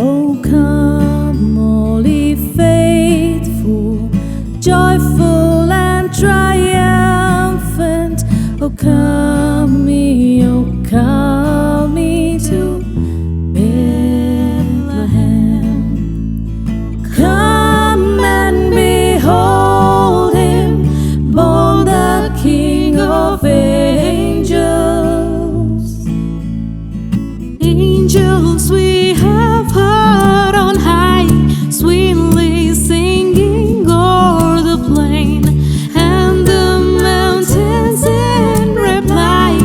Oh, come, all ye faithful, joyful and triumphant. Oh, come me to Bethlehem. Come and behold him, born the King of angels. Angels we have heard on high, sweetly singing o'er the plain, and the mountains in reply,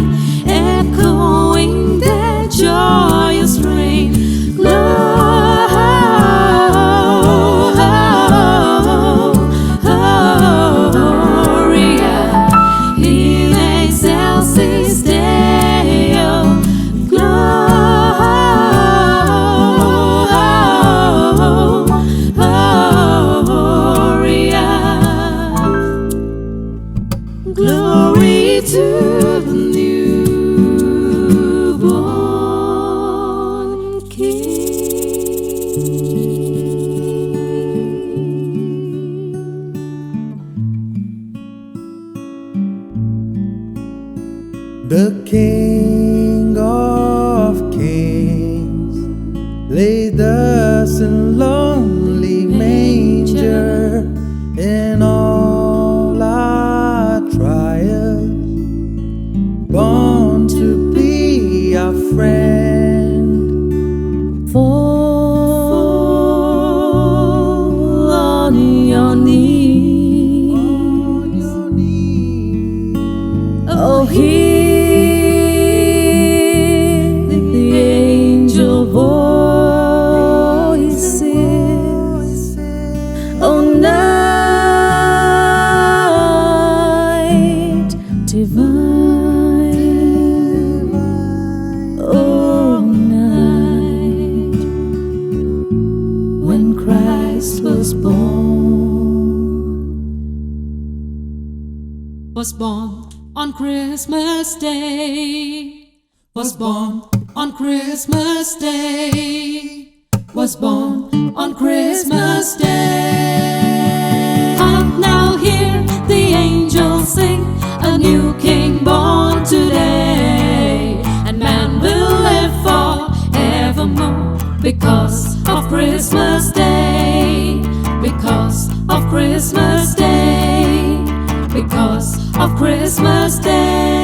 echoing their joyous strain. Gloria in excelsis Deo. Glory to the newborn King. The King of Kings laid us in lonely manger. In all our trials, born to be our friend. Fall on your knees. Oh, hear the angel voices. Oh, night divine. Oh, night when Christ was born on Christmas Day, was born on Christmas Day, was born on Christmas Day. Hark now, hear the angels sing, a new King born today, and man will live forevermore because of Christmas Day, because of Christmas Day, because of Christmas Day.